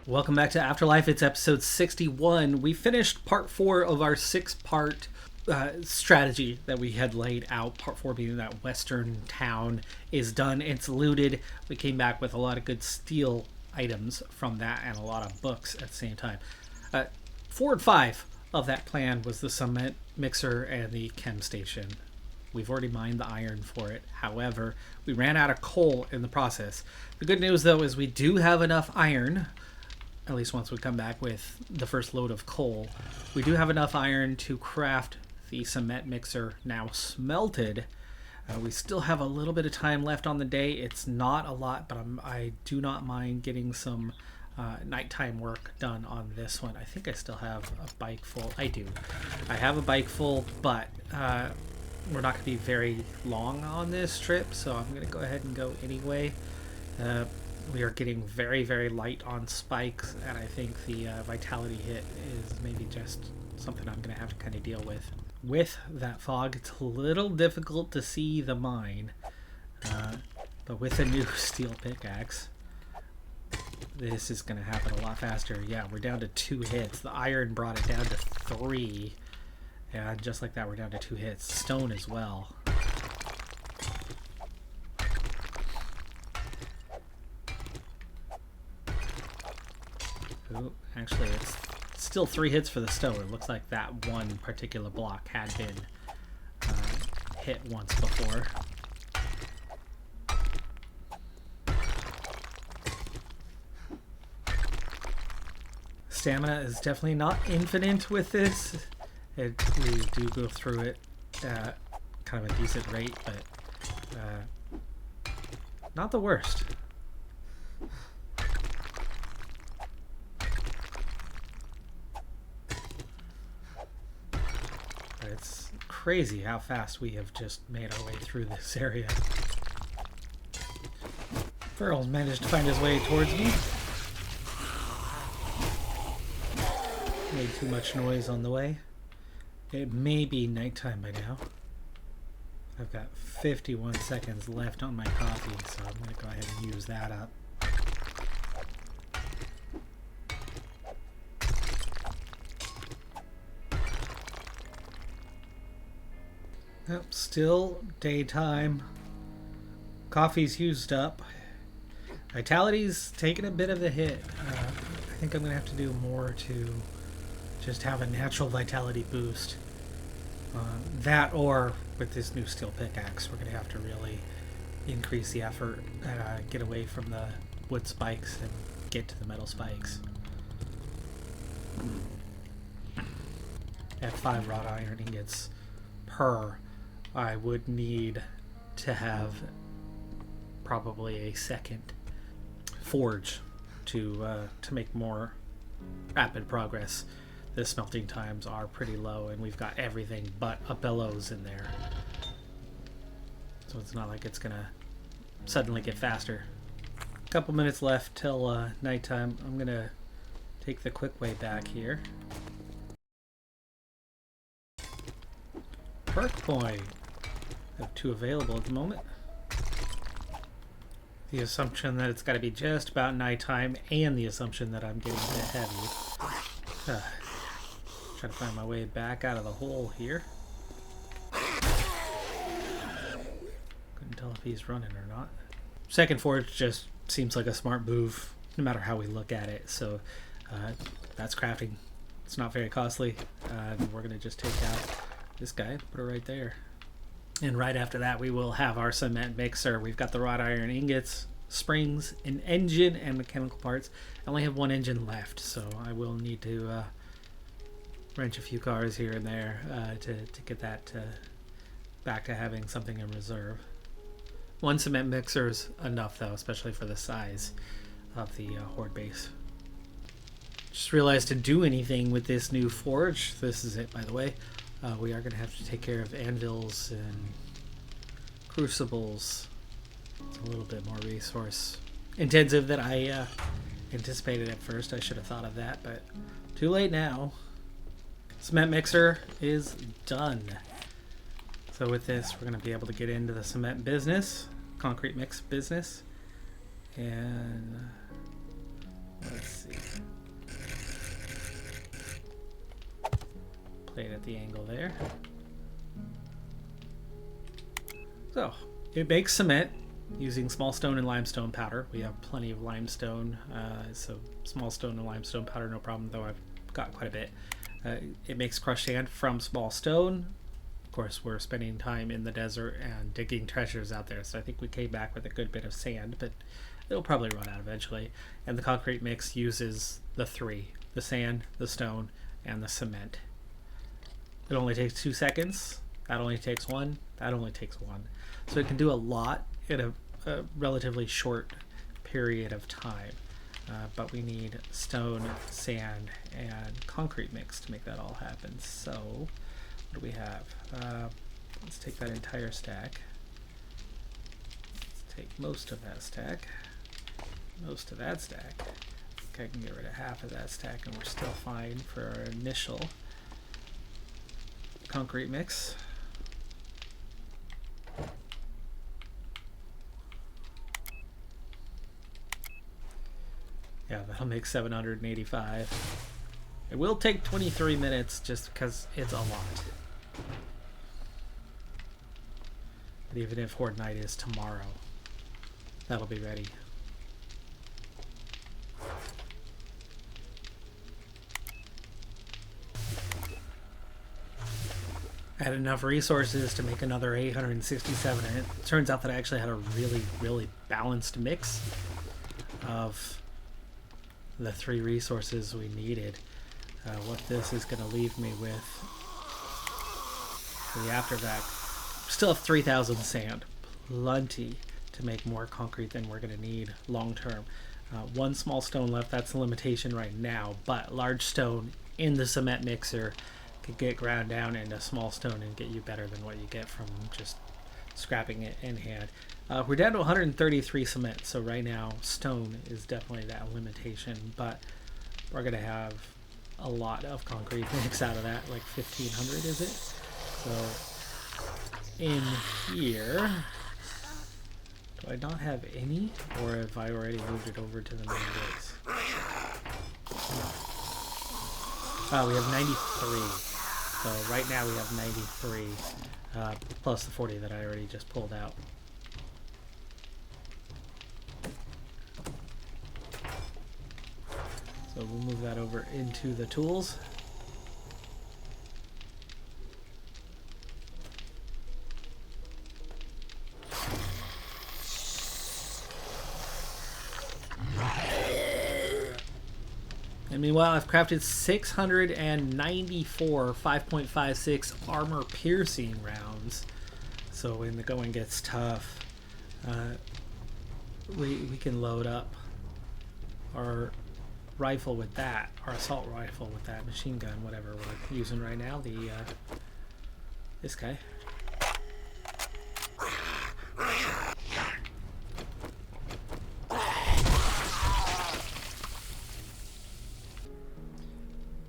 Welcome back to Afterlife. It's episode 61. We finished part 4 of our 6-part strategy that we had laid out. Part 4 being that western town is done. It's looted. We came back with a lot of good steel items from that and a lot of books at the same time. 4 and 5 of that plan was the cement mixer and the chem station. We've already mined the iron for it. However, we ran out of coal in the process. The good news, though, is we do have enough iron. At least once we come back with the first load of coal, we do have enough iron to craft the cement mixer now smelted. We still have a little bit of time left on the day. It's not a lot, but I do not mind getting some nighttime work done on this one. I think I still have a bike full. I do. I have a bike full, but we're not going to be very long on this trip, so I'm going to go ahead and go anyway. We are getting very, very light on spikes, and I think the vitality hit is maybe just something I'm going to have to kind of deal with. With that fog, it's a little difficult to see the mine, but with a new steel pickaxe, this is going to happen a lot faster. Yeah, we're down to 2 hits. The iron brought it down to 3, and just like that, we're down to 2 hits. Stone as well. Ooh, actually, it's still 3 hits for the stone. It looks like that one particular block had been hit once before. Stamina is definitely not infinite with this. We do go through it at kind of a decent rate, but not the worst. It's crazy how fast we have just made our way through this area. Feral's managed to find his way towards me. Made too much noise on the way. It may be nighttime by now. I've got 51 seconds left on my coffee, so I'm going to go ahead and use that up. Yep, still daytime. Coffee's used up. Vitality's taken a bit of a hit. I think I'm going to have to do more to just have a natural vitality boost. That or with this new steel pickaxe, we're going to have to really increase the effort, get away from the wood spikes and get to the metal spikes. At 5 wrought iron ingots per, I would need to have probably a second forge to make more rapid progress. The smelting times are pretty low, and we've got everything but a bellows in there. So it's not like it's gonna suddenly get faster. A couple minutes left till nighttime. I'm gonna take the quick way back here. Perk point. I have 2 available at the moment. The assumption that it's got to be just about nighttime, and the assumption that I'm getting a bit heavy. Trying to find my way back out of the hole here. Couldn't tell if he's running or not. Second forge just seems like a smart move, no matter how we look at it. So that's crafting. It's not very costly. We're going to just take out this guy, put it right there. And right after that, we will have our cement mixer. We've got the wrought iron ingots, springs, an engine, and mechanical parts. I only have 1 engine left, so I will need to wrench a few cars here and there to get that back to having something in reserve. 1 cement mixer is enough, though, especially for the size of the horde base. Just realized to do anything with this new forge, this is it, by the way, we are going to have to take care of anvils and crucibles. It's a little bit more resource intensive than I anticipated at first. I should have thought of that, but too late now. Cement mixer is done. So with this, we're going to be able to get into the cement business, concrete mix business, and Let's see. Play it at the angle there. So, it makes cement using small stone and limestone powder. We have plenty of limestone, so small stone and limestone powder, no problem, though I've got quite a bit. It makes crushed sand from small stone. Of course, we're spending time in the desert and digging treasures out there, so I think we came back with a good bit of sand, but it'll probably run out eventually. And the concrete mix uses the three: the sand, the stone, and the cement. It only takes 2 seconds. That only takes 1. That only takes 1. So it can do a lot in a relatively short period of time. But we need stone, sand, and concrete mix to make that all happen. So what do we have? Let's take that entire stack. Let's take most of that stack. Most of that stack. I think I can get rid of half of that stack and we're still fine for our initial concrete mix. Yeah, that'll make 785. It will take 23 minutes just because it's a lot. But even if Horde Night is tomorrow, that'll be ready. I had enough resources to make another 867, and it turns out that I actually had a really balanced mix of the 3 resources we needed. What this is going to leave me with for the aftervac, still have 3,000 sand, plenty to make more concrete than we're going to need long term. 1 small stone left, that's the limitation right now, but large stone in the cement mixer could get ground down into small stone and get you better than what you get from just scrapping it in hand. We're down to 133 cement, so right now stone is definitely that limitation, but we're going to have a lot of concrete mix out of that, like 1,500 is it? So in here, do I not have any, or have I already moved it over to the main base? Oh, we have 93. So right now we have 93, plus the 40 that I already just pulled out. So we'll move that over into the tools. And meanwhile, I've crafted 694 5.56 armor piercing rounds. So when the going gets tough, we can load up our rifle with that, our assault rifle with that machine gun, whatever we're using right now. This guy.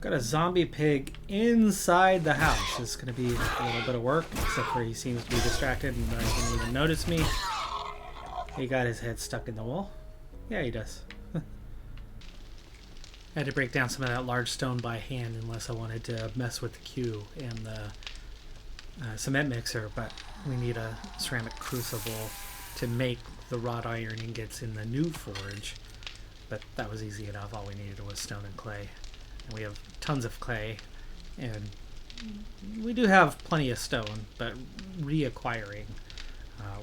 Got a zombie pig inside the house. It's going to be a little bit of work, except for he seems to be distracted and doesn't even notice me. He got his head stuck in the wall. Yeah, he does. I had to break down some of that large stone by hand unless I wanted to mess with the Q and the cement mixer, but we need a ceramic crucible to make the wrought iron ingots in the new forge. But that was easy enough. All we needed was stone and clay. And we have tons of clay, and we do have plenty of stone, but reacquiring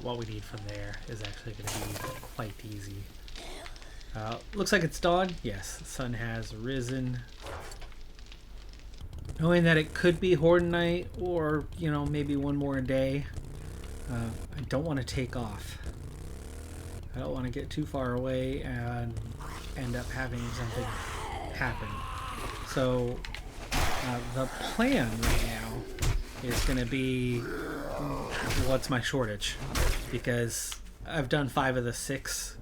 what we need from there is actually going to be quite easy. Looks like it's dawn. Yes, the sun has risen. Knowing that it could be Horde Night, or, you know, maybe one more day, I don't want to take off. I don't want to get too far away and end up having something happen. So the plan right now is going to be, what's my shortage? Because I've done 5 of the 6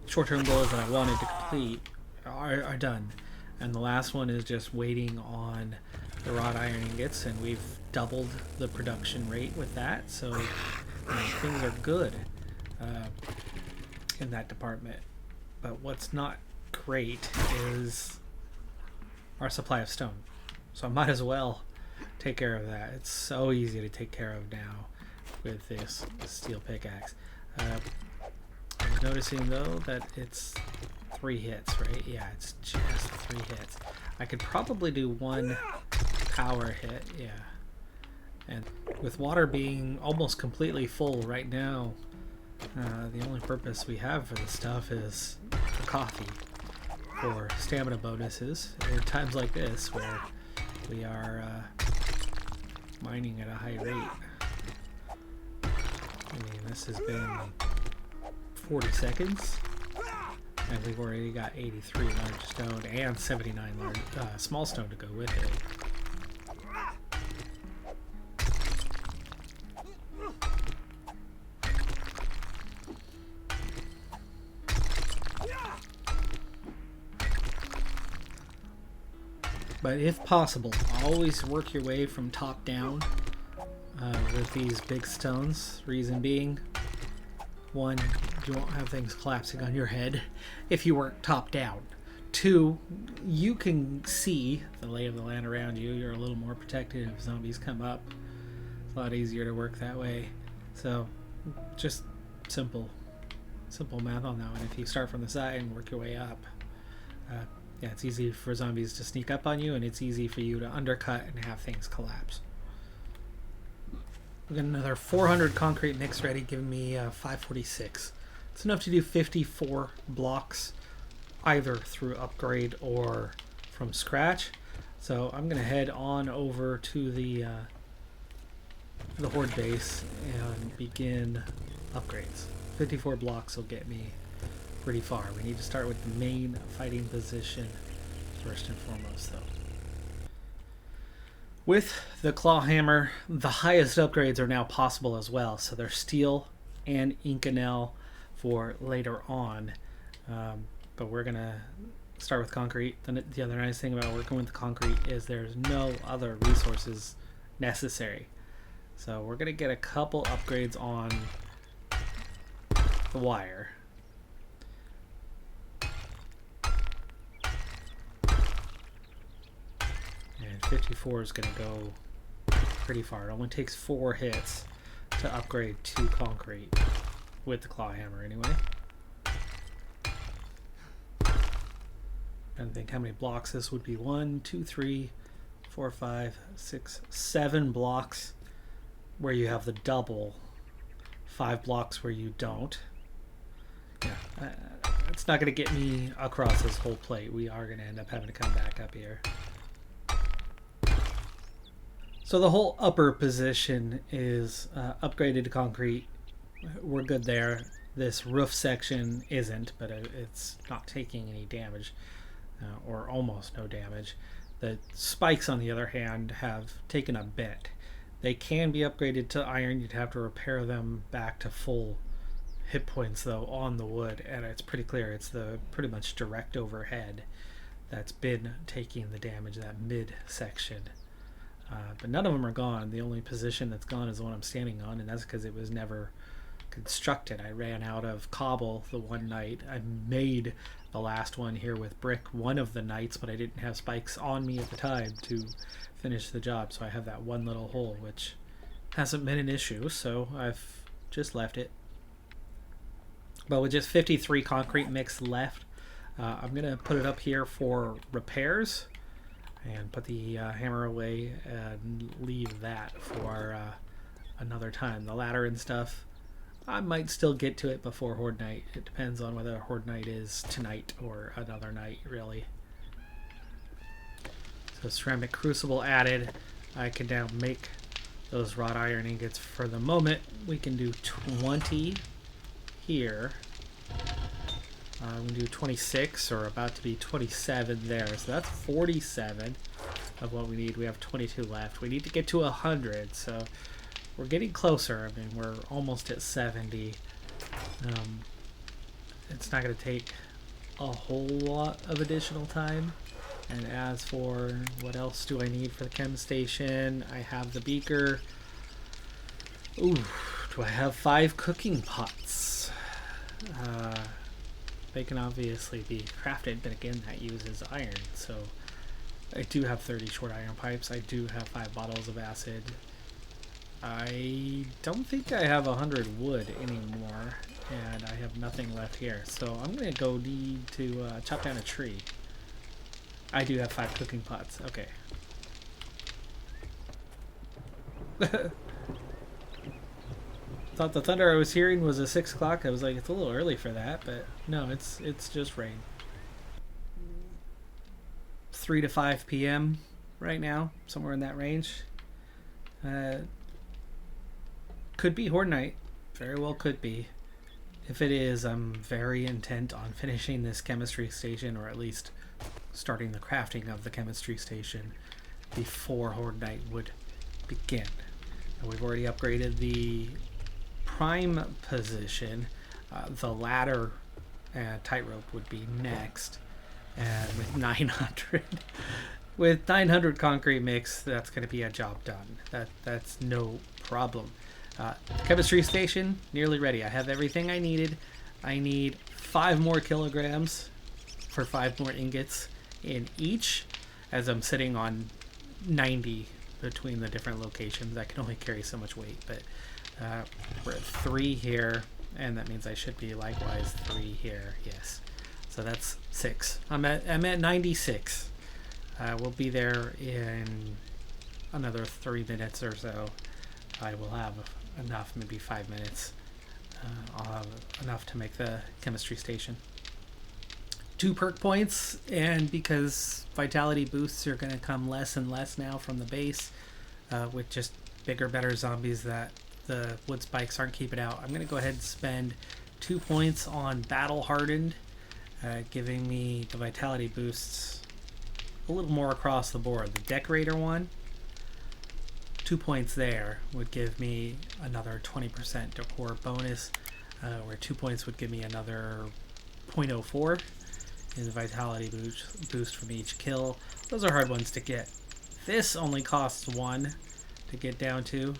short-term goals that I wanted to complete are done. And the last one is just waiting on the wrought iron ingots, and we've doubled the production rate with that. So things are good in that department. But what's not great is our supply of stone. So I might as well take care of that. It's so easy to take care of now with this steel pickaxe. I'm noticing though that it's 3 hits, right? Yeah, it's just 3 hits. I could probably do 1 power hit, yeah. And with water being almost completely full right now, the only purpose we have for this stuff is for coffee, for stamina bonuses. There are times like this where we are mining at a high rate. I mean, this has been 40 seconds, and we've already got 83 large stone and 79 large small stone to go with it. But if possible, always work your way from top down with these big stones. Reason being, 1, you won't have things collapsing on your head if you work top down. 2, you can see the lay of the land around you. You're a little more protected if zombies come up. It's a lot easier to work that way. So just simple math on that one. If you start from the side and work your way up, yeah, it's easy for zombies to sneak up on you, and it's easy for you to undercut and have things collapse. We got another 400 concrete mix ready, giving me 546. It's enough to do 54 blocks, either through upgrade or from scratch. So I'm gonna head on over to the horde base and begin upgrades. 54 blocks will get me pretty far. We need to start with the main fighting position first and foremost, though. With the claw hammer, the highest upgrades are now possible as well. So there's steel and inconel for later on. But we're gonna start with concrete. The other nice thing about working with the concrete is there's no other resources necessary. So we're gonna get a couple upgrades on the wire. And 54 is going to go pretty far. It only takes 4 hits to upgrade to concrete with the claw hammer anyway. And think how many blocks this would be. 1, 2, 3, 4, 5, 6, 7 blocks where you have the double. 5 blocks where you don't. Yeah, it's not going to get me across this whole plate. We are going to end up having to come back up here. So the whole upper position is upgraded to concrete. We're good there. This roof section isn't, but it's not taking any damage, or almost no damage. The spikes, on the other hand, have taken a bit. They can be upgraded to iron. You'd have to repair them back to full hit points, though, on the wood, and it's pretty clear it's the pretty much direct overhead that's been taking the damage, that mid section. But none of them are gone. The only position that's gone is the one I'm standing on, and that's because it was never constructed. I ran out of cobble the one night. I made the last one here with brick one of the nights, but I didn't have spikes on me at the time to finish the job, so I have that one little hole, which hasn't been an issue, so I've just left it. But with just 53 concrete mix left, I'm going to put it up here for repairs and put the hammer away and leave that for another time. The ladder and stuff, I might still get to it before Horde Night. It depends on whether Horde Night is tonight or another night, really. So ceramic crucible added. I can now make those wrought iron ingots. For the moment, we can do 20 here. We can do 26, or about to be 27 there. So that's 47 of what we need. We have 22 left. We need to get to 100, so we're getting closer. I mean, we're almost at 70. It's not going to take a whole lot of additional time. And as for what else do I need for the chem station, I have the beaker. Ooh, do I have 5 cooking pots? They can obviously be crafted, but again, that uses iron. So I do have 30 short iron pipes. I do have 5 bottles of acid. I don't think I have 100 wood anymore, and I have nothing left here. So I'm going to go need to chop down a tree. I do have 5 cooking pots. Okay. Thought the thunder I was hearing was at 6 o'clock. I was like, it's a little early for that, but no, it's just rain. 3 to 5 p.m. right now, somewhere in that range. Could be Horde Night. Very well could be. If it is, I'm very intent on finishing this chemistry station, or at least starting the crafting of the chemistry station before Horde Night would begin. And we've already upgraded the prime position. The ladder tightrope would be next. And with 900 with 900 concrete mix, that's going to be a job done. That's no problem. Chemistry station nearly ready. I have everything I needed. I need 5 more kilograms for 5 more ingots in each, as I'm sitting on 90 between the different locations. I can only carry so much weight, but we're at 3 here, and that means I should be likewise 3 here. Yes, so that's 6. I'm at 96. We'll be there in another 3 minutes or so. I will have enough, maybe 5 minutes. I'll have enough to make the chemistry station. 2 perk points, and because vitality boosts are going to come less and less now from the base, with just bigger, better zombies that the wood spikes aren't keeping out, I'm going to go ahead and spend 2 points on battle hardened, giving me the vitality boosts a little more across the board. The decorator one, 2 points there would give me another 20% decor bonus, where 2 points would give me another 0.04 in the vitality boost from each kill. Those are hard ones to get. This only costs 1 to get down to.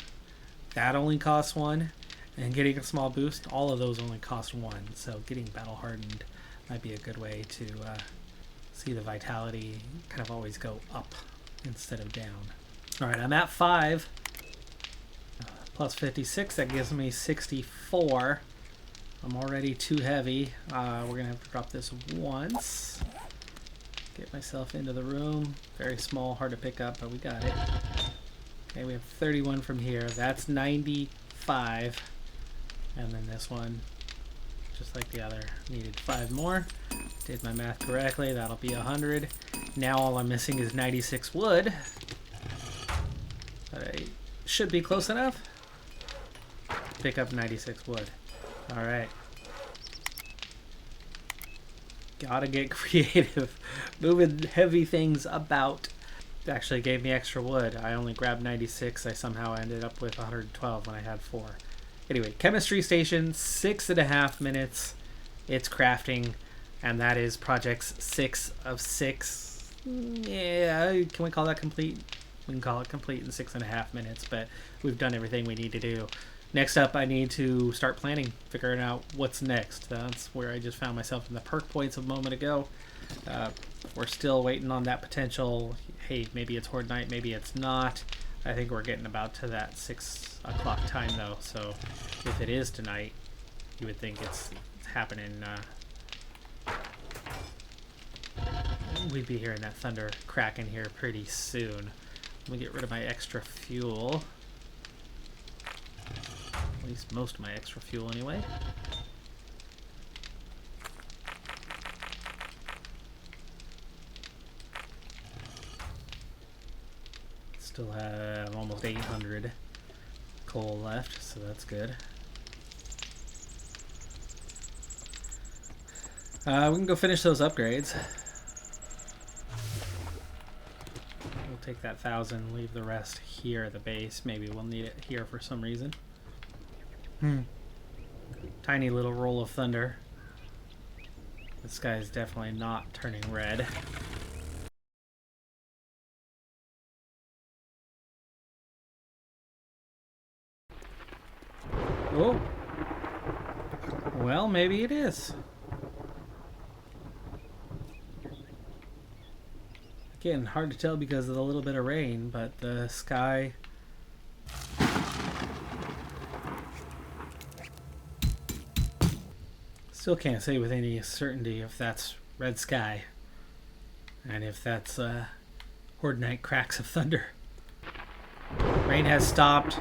That only costs 1. And getting a small boost, all of those only cost 1. So getting battle hardened might be a good way to see the vitality kind of always go up instead of down. Alright, I'm at 5. Plus 56, that gives me 64. I'm already too heavy. We're going to have to drop this once. Get myself into the room. Very small, hard to pick up, but we got it. Okay, we have 31 from here. That's 95. And then this one, just like the other, needed 5 more. Did my math correctly. That'll be 100. Now all I'm missing is 96 wood. But I should be close enough. Pick up 96 wood. Alright. Gotta get creative. Moving heavy things about. Actually gave me extra wood. I only grabbed 96. I somehow ended up with 112 when I had 4. Anyway, chemistry station, 6.5 minutes. It's crafting, and that is projects 6 of 6. Yeah, can we call that complete? We can call it complete in 6.5 minutes, but we've done everything we need to do. Next up, I need to start planning, figuring out what's next. That's where I just found myself in the perk points a moment ago. We're still waiting on that potential, hey, maybe it's Horde Night, maybe it's not. I think we're getting about to that 6 o'clock time, though, so if it is tonight, you would think it's happening. We'd be hearing that thunder cracking here pretty soon. Let me get rid of my extra fuel. At least most of my extra fuel, anyway. Still have almost 800 coal left, so that's good. We can go finish those upgrades. We'll take that 1,000, leave the rest here at the base. Maybe we'll need it here for some reason. Tiny little roll of thunder. The sky is definitely not turning red. Oh. Well, maybe it is. Again, hard to tell because of the little bit of rain, but the sky... Still can't say with any certainty if that's red sky and if that's Horde Night cracks of thunder. Rain has stopped.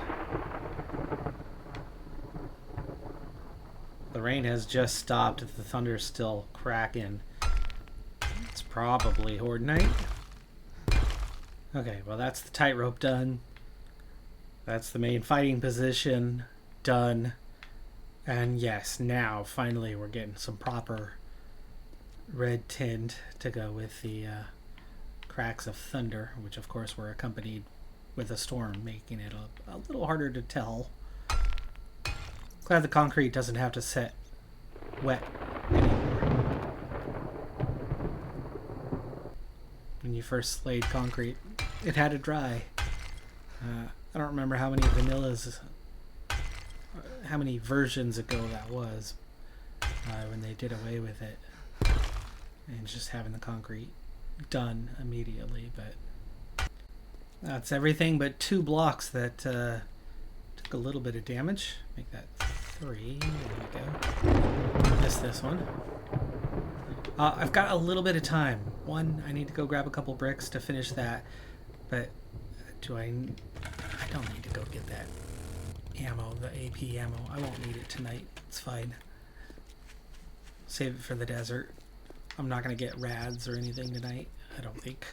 The rain has just stopped. If the thunder's still cracking, it's probably Horde Night. Okay, well that's the tightrope done. That's the main fighting position done. And yes, now finally we're getting some proper red tint to go with the cracks of thunder, which of course were accompanied with a storm, making it a little harder to tell. Glad the concrete doesn't have to set wet anymore. When you first laid concrete, it had to dry. I don't remember how many vanillas, how many versions ago that was, when they did away with it and just having the concrete done immediately. But that's everything but 2 blocks that took a little bit of damage. Make that 3. There we go. Missed this one. I've got a little bit of time. One, I need to go grab a couple bricks to finish that, but I don't need to go get that ammo, the AP ammo. I won't need it tonight. It's fine. Save it for the desert. I'm not going to get rads or anything tonight, I don't think.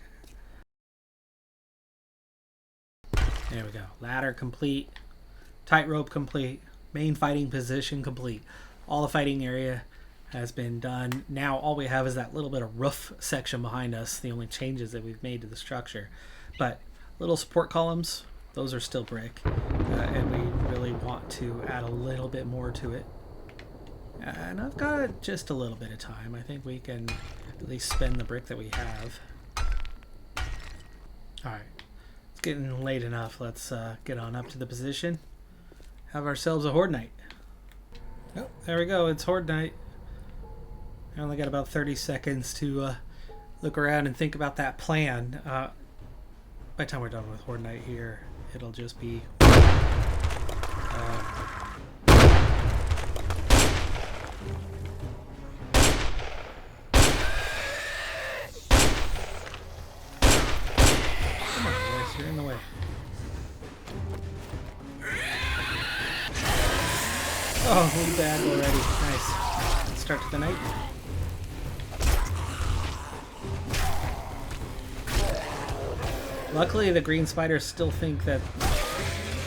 There we go. Ladder complete. Tightrope complete. Main fighting position complete. All the fighting area has been done. Now all we have is that little bit of roof section behind us, the only changes that we've made to the structure. But little support columns, those are still brick, and we really want to add a little bit more to it. And I've got just a little bit of time. I think we can at least spend the brick that we have. Alright, it's getting late enough. Let's get on up to the position. Have ourselves a Horde Night. Oh, there we go. It's Horde Night. I only got about 30 seconds to look around and think about that plan. By the time we're done with Horde Night here, it'll just be... Come on, guys, you're in the way. Oh, we're bad already. Nice. Let's start to the night. Luckily, the green spiders still think that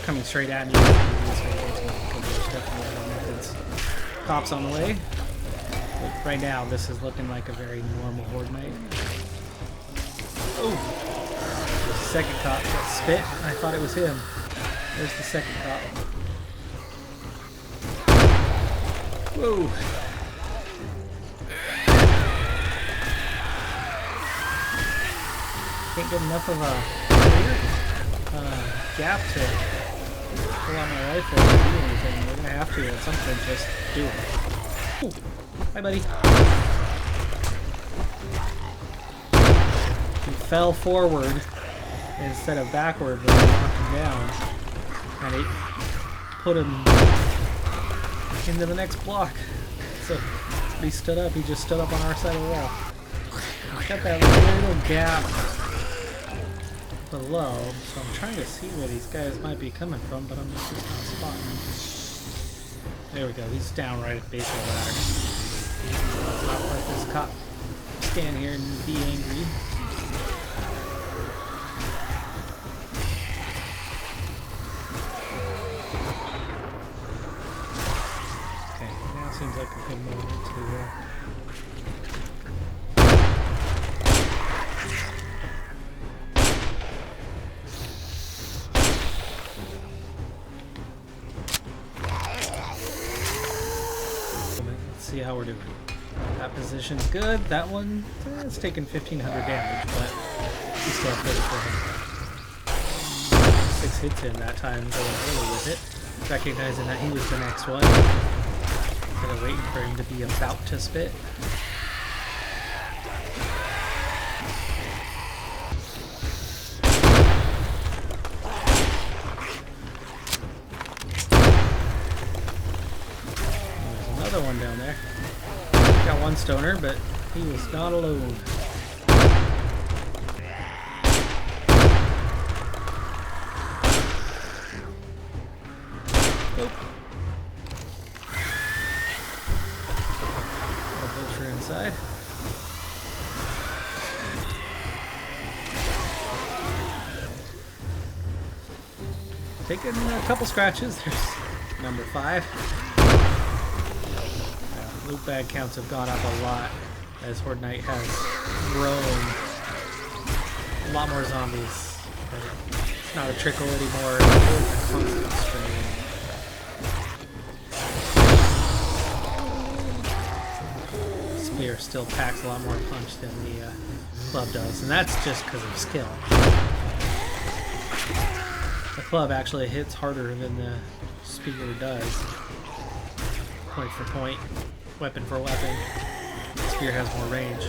coming straight at me. Cops on the way. But right now, this is looking like a very normal Horde Night. Oh! The second cop got spit. I thought it was him. There's the second cop. Whoa! Can't get enough of a gap to pull out my rifle and do anything. We're gonna have to at some point just do it. Ooh. Hi, buddy. He fell forward instead of backward when we knocked him down, and it put him into the next block. So when he stood up, he just stood up on our side of the wall. He's got that little gap below, so I'm trying to see where these guys might be coming from, but I'm just not spotting them. There we go, he's down right at the base of the ladder. Let's not let this cop stand here and be angry. Okay, now seems like a good moment to see how we're doing. That position's good. That one, it's taking 1,500 damage, but we still have 34. 6 hits in that time, going early with it. Recognizing that he was the next one. Instead of waiting for him to be about to spit. another one down there. Got one stoner, but he was not alone. Oh. A vulture inside. Taking a couple scratches. There's number 5. Loot bag counts have gone up a lot as Horde Night has grown. A lot more zombies. But it's not a trickle anymore. It's a constant stream. Spear still packs a lot more punch than the club does, and that's just because of skill. The club actually hits harder than the spear does. Point for point, weapon for weapon. The spear has more range.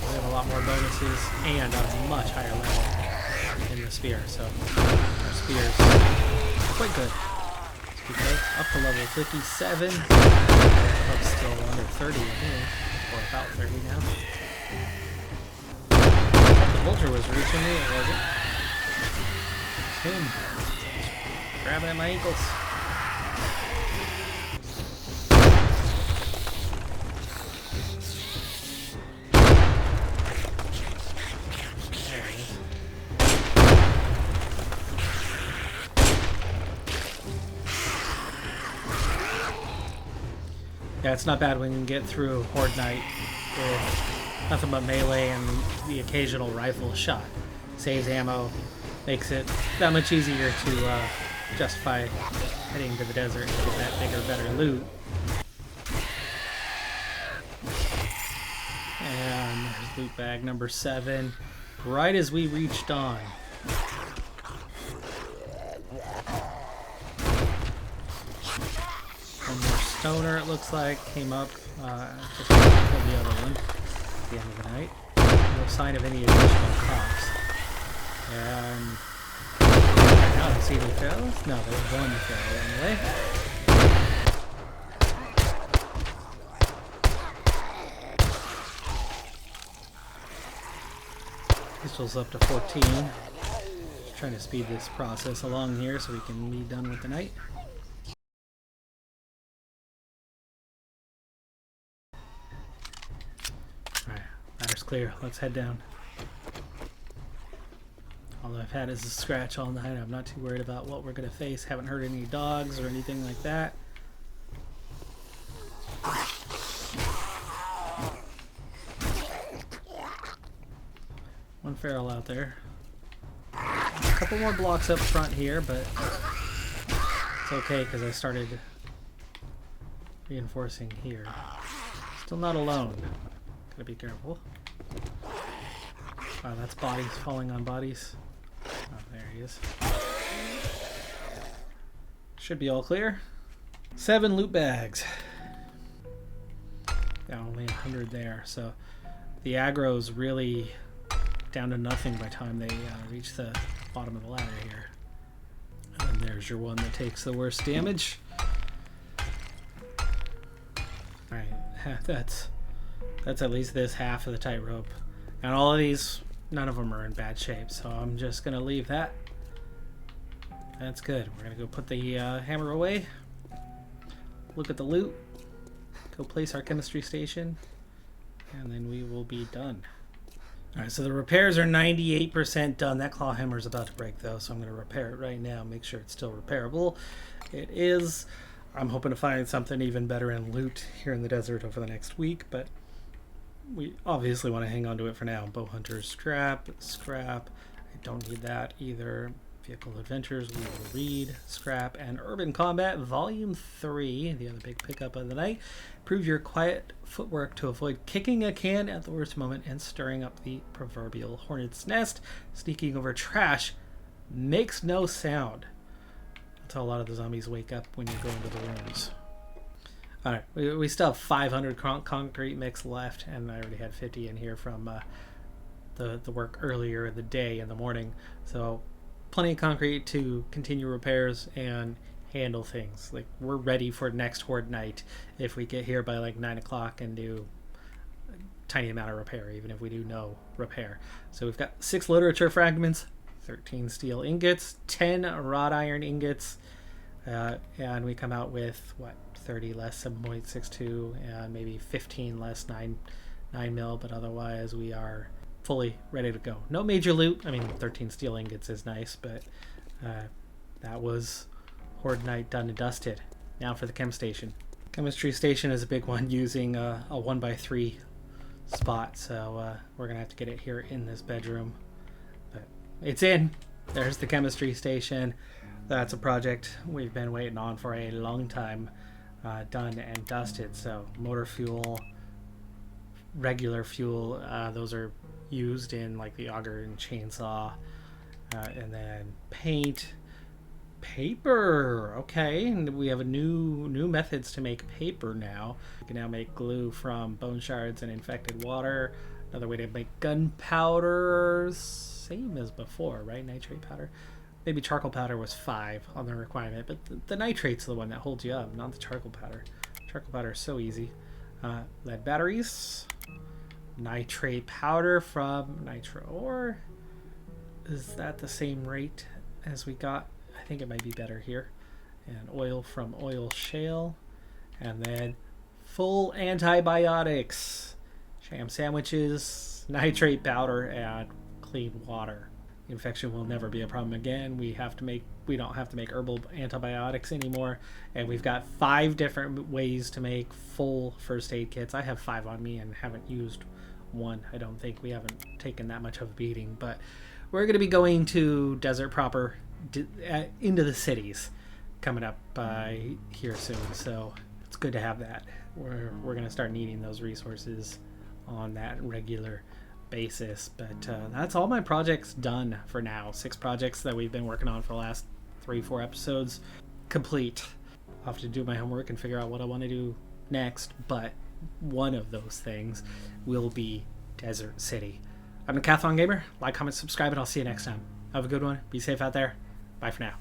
We have a lot more bonuses and a much higher level in the spear, so our spear's quite good. Because up to level 57. Up still under 30, I think. Or about 30 now. The vulture was reaching me, it wasn't. It's him. Grabbing at my ankles. There it is. Yeah, it's not bad when you can get through Horde Night with nothing but melee and the occasional rifle shot. Saves ammo, makes it that much easier to justify heading to the desert and get that bigger, better loot. And there's loot bag number 7, right as we reach dawn. One more stoner, it looks like, came up just to kill the other one at the end of the night. No sign of any additional cops. And I don't see any ferals. No, there's one feral anyway. Pistol's up to 14. Just trying to speed this process along here so we can be done with the night. Alright, ladder's clear. Let's head down. All I've had is a scratch all night. I'm not too worried about what we're going to face. Haven't heard any dogs or anything like that. One feral out there. A couple more blocks up front here, but it's okay because I started reinforcing here. Still not alone. Gotta be careful. Wow, that's bodies falling on bodies. Oh, there he is. Should be all clear. 7 loot bags. Yeah, only 100 there, so the aggro's really down to nothing by the time they reach the bottom of the ladder here. And there's your one that takes the worst damage. Alright, that's at least this half of the tightrope. And all of these, none of them are in bad shape, so I'm just going to leave that. That's good. We're going to go put the hammer away, look at the loot, go place our chemistry station, and then we will be done. Alright, so the repairs are 98% done. That claw hammer is about to break though, so I'm going to repair it right now, make sure it's still repairable. It is. I'm hoping to find something even better in loot here in the desert over the next week, but we obviously want to hang on to it for now. Bowhunter's scrap. I don't need that either. Vehicle Adventures, we will read. Scrap and Urban Combat Volume 3, the other big pickup of the night. Prove your quiet footwork to avoid kicking a can at the worst moment and stirring up the proverbial hornet's nest. Sneaking over trash makes no sound. That's how a lot of the zombies wake up when you go into the rooms. Alright, we still have 500 concrete mix left, and I already had 50 in here from the work earlier in the day, in the morning. So plenty of concrete to continue repairs and handle things. Like, we're ready for next horde night if we get here by like 9 o'clock and do a tiny amount of repair, even if we do no repair. So we've got 6 literature fragments, 13 steel ingots, 10 wrought iron ingots, and we come out with 30 less 7.62 and maybe 15 less 9 mil, but otherwise we are fully ready to go. No major loot. I mean, 13 steel ingots is nice, but that was horde night done and dusted. Now for the chem station. Chemistry station is a big one, using a 1x3 spot, so we're gonna have to get it here in this bedroom, but it's in. There's the chemistry station. That's a project we've been waiting on for a long time, done and dusted. So motor fuel, regular fuel, those are used in like the auger and chainsaw, and then paint, paper. Okay, and we have a new methods to make paper now. We can now make glue from bone shards and infected water. Another way to make gunpowder, same as before, right? Nitrate powder. Maybe charcoal powder was 5 on the requirement, but the nitrate's the one that holds you up, not the charcoal powder. Charcoal powder is so easy. Lead batteries, nitrate powder from nitro ore. Is that the same rate as we got? I think it might be better here. And oil from oil shale. And then full antibiotics, jam sandwiches, nitrate powder, and clean water. Infection will never be a problem again. We don't have to make herbal antibiotics anymore, and we've got 5 different ways to make full first aid kits. I have 5 on me and haven't used one. I don't think. We haven't taken that much of a beating, but we're going to be going to desert proper, into the cities coming up here soon, so it's good to have that. We're going to start needing those resources on that regular basis. But that's all my projects done for now. 6 projects that we've been working on for the last 3-4 episodes complete. I'll have to do my homework and figure out what I want to do next, but one of those things will be Desert City. I'm Decathlon Gamer. Like, comment, subscribe, and I'll see you next time. Have a good one. Be safe out there. Bye for now.